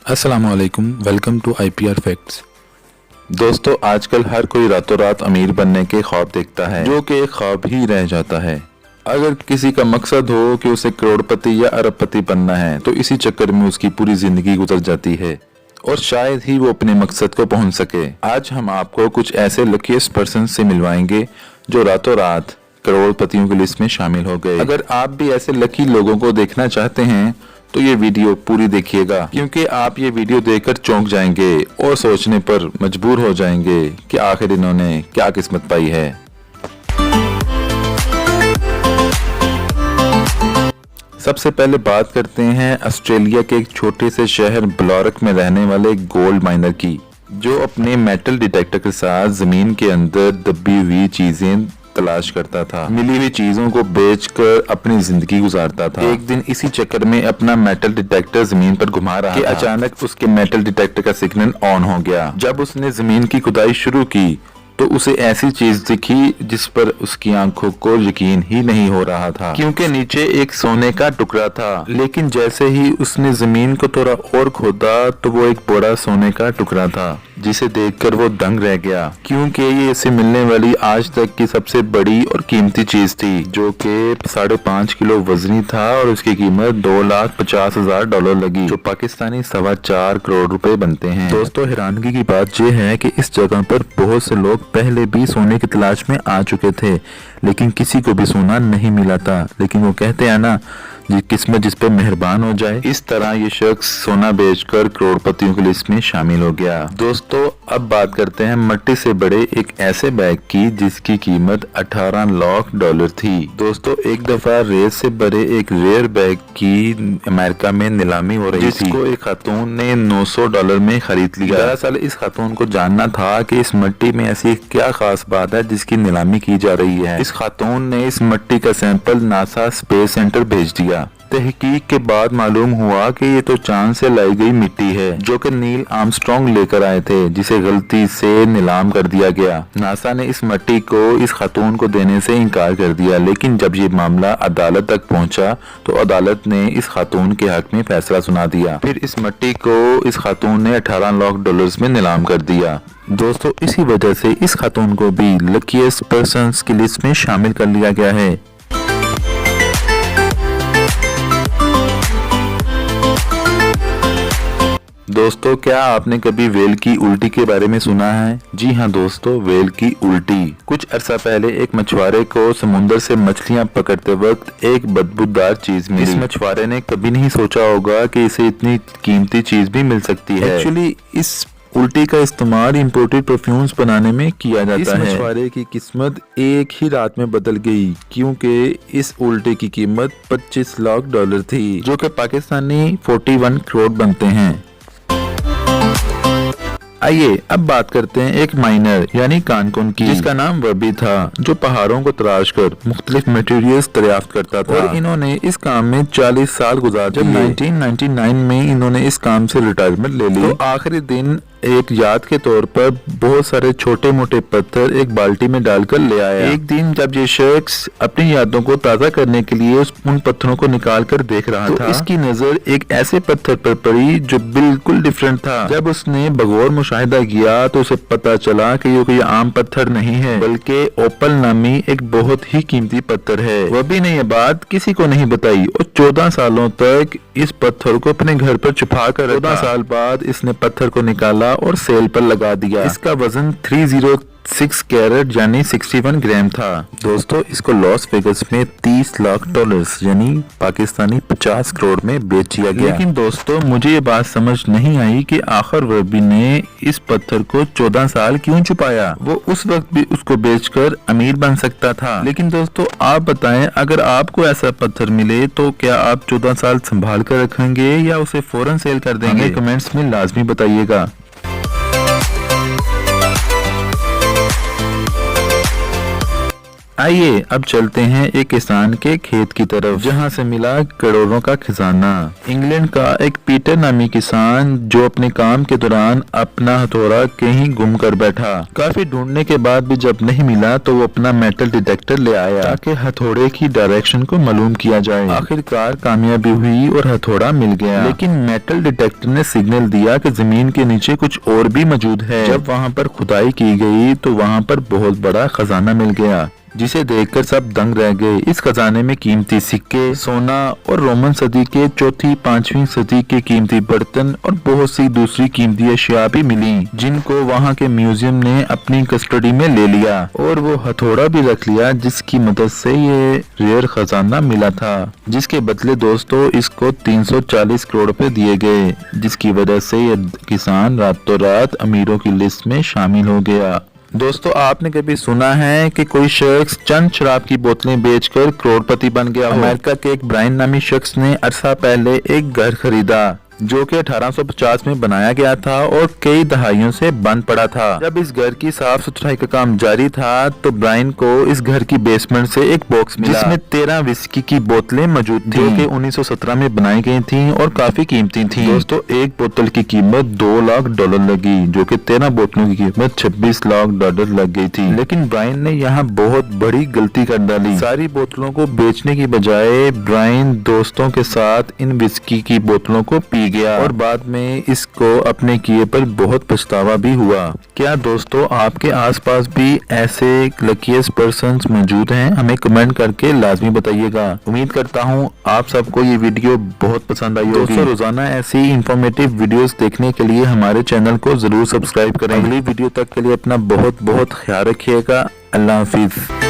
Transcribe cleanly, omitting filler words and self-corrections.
अस्सलामुअलैकुम, welcome to IPR facts. दोस्तों, आजकल हर कोई रातों रात अमीर बनने के ख्वाब देखता है, जो कि एक ख्वाब ही रह जाता है। अगर किसी का मकसद हो कि उसे करोड़पति या अरबपति बनना है, तो इसी चक्कर में उसकी पूरी जिंदगी गुजर जाती है और शायद ही वो अपने मकसद को पहुंच सके। आज हम आपको कुछ ऐसे लकीस्ट पर्सन से मिलवाएंगे जो रातों रात करोड़पतियों की लिस्ट में शामिल हो गए। अगर आप भी ऐसे लकी लोगों को देखना चाहते हैं तो ये वीडियो पूरी देखिएगा, क्योंकि आप ये वीडियो देखकर चौंक जाएंगे और सोचने पर मजबूर हो जाएंगे कि आखिर इन्होंने क्या किस्मत पाई है। सबसे पहले बात करते हैं ऑस्ट्रेलिया के एक छोटे से शहर ब्लॉरक में रहने वाले गोल्ड माइनर की, जो अपने मेटल डिटेक्टर के साथ जमीन के अंदर दबी हुई चीजें तलाश करता था। मिली हुई चीजों को बेचकर अपनी जिंदगी गुजारता था। एक दिन इसी चक्कर में अपना मेटल डिटेक्टर जमीन पर घुमा रहा था, अचानक उसके मेटल डिटेक्टर का सिग्नल ऑन हो गया। जब उसने जमीन की खुदाई शुरू की तो उसे ऐसी चीज दिखी जिस पर उसकी आंखों को यकीन ही नहीं हो रहा था, क्योंकि नीचे एक सोने का टुकड़ा था। लेकिन जैसे ही उसने जमीन को थोड़ा और खोदा तो वो एक बड़ा सोने का टुकड़ा था, जिसे देखकर वो दंग रह गया, क्योंकि ये इसे मिलने वाली आज तक की सबसे बड़ी और कीमती चीज थी, जो कि 5.5 किलो वजनी था और उसकी कीमत $2,50,000 लगी, जो पाकिस्तानी 4.25 करोड़ रुपए बनते हैं। दोस्तों, हैरानगी की बात यह है कि इस जगह पर बहुत से लोग पहले भी सोने की तलाश में आ चुके थे, लेकिन किसी को भी सोना नहीं मिला था। लेकिन वो कहते हैं ना, किस्मत जिस पे मेहरबान हो जाए, इस तरह ये शख्स सोना बेचकर करोड़पतियों की लिस्ट में शामिल हो गया। दोस्तों, अब बात करते हैं मट्टी से बड़े एक ऐसे बैग की जिसकी कीमत $18 लाख थी। दोस्तों, एक दफा रेत से बड़े एक रेयर बैग की अमेरिका में नीलामी हो रही थी, जिसको एक खातून ने $900 में खरीद लिया। दरअसल इस खातून को जानना था कि इस मट्टी में ऐसी क्या खास बात है जिसकी नीलामी की जा रही है। इस खातून ने इस मट्टी का सैंपल नासा स्पेस सेंटर भेज दिया। तहकीक के बाद मालूम हुआ कि ये तो चांद से लाई गई मिट्टी है, जो कि नील आर्मस्ट्रांग लेकर आए थे, जिसे गलती से नीलाम कर दिया गया। नासा ने इस मिट्टी को इस खातून को देने से इनकार कर दिया, लेकिन जब ये मामला अदालत तक पहुंचा तो अदालत ने इस खातून के हक में फैसला सुना दिया। फिर इस मिट्टी को इस खातून ने $18 लाख में नीलाम कर दिया। दोस्तों, इसी वजह से इस खातून को भी लकीस्ट पर्सन्स की लिस्ट में शामिल कर लिया गया है। दोस्तों, क्या आपने कभी वेल की उल्टी के बारे में सुना है? जी हाँ दोस्तों, वेल की उल्टी। कुछ अरसा पहले एक मछुआरे को समुद्र से मछलियां पकड़ते वक्त एक बदबूदार चीज मिली। इस मछुआरे ने कभी नहीं सोचा होगा कि इसे इतनी कीमती चीज भी मिल सकती है। एक्चुअली इस उल्टी का इस्तेमाल इम्पोर्टेड परफ्यूम्स बनाने में किया जाता है। इस मछुआरे की किस्मत एक ही रात में बदल गई, क्योंकि इस उल्टी की कीमत $25 लाख थी, जो कि पाकिस्तानी 41 करोड़ बनते हैं। आइए अब बात करते हैं एक माइनर यानी कानकुन की, जिसका नाम वर्बी था, जो पहाड़ों को तराश कर मुख्तलिफ मटेरियल्स दरियाफ्त करता था, और इन्होंने इस काम में 40 साल गुजार दिए। जब 1999 में इन्होंने इस काम से रिटायरमेंट ले ली, तो आखिरी दिन एक याद के तौर पर बहुत सारे छोटे मोटे पत्थर एक बाल्टी में डालकर ले आया। एक दिन जब ये शख्स अपनी यादों को ताज़ा करने के लिए उन पत्थरों को निकाल कर देख रहा था, इसकी नजर एक ऐसे पत्थर पर पड़ी जो बिल्कुल डिफरेंट था। जब उसने बगौर मुशाहिदा किया तो उसे पता चला कि ये कोई आम पत्थर नहीं है, बल्कि ओपल नामी एक बहुत ही कीमती पत्थर है। वह भी ने ये बात किसी को नहीं बताई और 14 सालों तक इस पत्थर को अपने घर पर छुपा कर रखा। 14 साल बाद इसने पत्थर को निकाला और सेल पर लगा दिया। इसका वजन 306 कैरेट यानी 61 ग्राम था। दोस्तों, इसको लॉस वेगस में $30 लाख यानी पाकिस्तानी 50 करोड़ में बेच दिया गया। लेकिन दोस्तों, मुझे ये बात समझ नहीं आई कि आखिर वर्बी ने इस पत्थर को 14 साल क्यों छुपाया। वो उस वक्त भी उसको बेचकर अमीर बन सकता था। लेकिन दोस्तों, आप बताएं, अगर आपको ऐसा पत्थर मिले तो क्या आप 14 साल संभाल कर रखेंगे या उसे फौरन सेल कर देंगे? कमेंट्स में लाजमी बताइएगा। आइए अब चलते हैं एक किसान के खेत की तरफ, जहां से मिला करोड़ों का खजाना। इंग्लैंड का एक पीटर नामी किसान जो अपने काम के दौरान अपना हथौड़ा कहीं गुम कर बैठा। काफी ढूंढने के बाद भी जब नहीं मिला तो वो अपना मेटल डिटेक्टर ले आया ताकि हथौड़े की डायरेक्शन को मालूम किया जाए। आखिरकार कामयाबी हुई और हथौड़ा मिल गया, लेकिन मेटल डिटेक्टर ने सिग्नल दिया कि जमीन के नीचे कुछ और भी मौजूद है। जब वहाँ पर खुदाई की गई तो वहाँ पर बहुत बड़ा खजाना मिल गया, जिसे देखकर सब दंग रह गए। इस खजाने में कीमती सिक्के, सोना और रोमन सदी के चौथी 5वीं सदी के कीमती बर्तन और बहुत सी दूसरी कीमती अशिया भी मिली, जिनको वहाँ के म्यूजियम ने अपनी कस्टडी में ले लिया और वो हथौड़ा भी रख लिया, जिसकी मदद से ये रेयर खजाना मिला था, जिसके बदले दोस्तों इसको 340 करोड़ रुपए दिए गए, जिसकी वजह से ये किसान रातों रात अमीरों की लिस्ट में शामिल हो गया। दोस्तों, आपने कभी सुना है कि कोई शख्स चंद शराब की बोतलें बेचकर करोड़पति बन गया हो? अमेरिका के एक ब्रायन नामी शख्स ने अरसा पहले एक घर खरीदा जो कि 1850 में बनाया गया था और कई दहाइयों से बंद पड़ा था। जब इस घर की साफ सुथराई का काम जारी था तो ब्रायन को इस घर की बेसमेंट से एक बॉक्स मिला, जिसमें 13 विस्की की बोतलें मौजूद थी, जो कि 1917 में बनाई गई थी और काफी कीमती थी। दोस्तों, एक बोतल की कीमत $2 लाख लगी, जो कि 13 बोतलों की कीमत $26 लाख लग गई थी। लेकिन ब्रायन ने यहाँ बहुत बड़ी गलती कर डाली। सारी बोतलों को बेचने की बजाय ब्रायन दोस्तों के साथ इन विस्की की बोतलों को पी गया और बाद में इसको अपने किए पर बहुत पछतावा भी हुआ। क्या दोस्तों, आपके आसपास भी ऐसे लकीएस्ट पर्सन्स मौजूद हैं? हमें कमेंट करके लाजमी बताइएगा। उम्मीद करता हूँ आप सबको ये वीडियो बहुत पसंद आई होगी। दोस्तों, रोजाना ऐसी इंफॉर्मेटिव वीडियोस देखने के लिए हमारे चैनल को जरूर सब्सक्राइब करें। अगली वीडियो तक के लिए अपना बहुत बहुत ख्याल रखिएगा। अल्लाह हाफिज।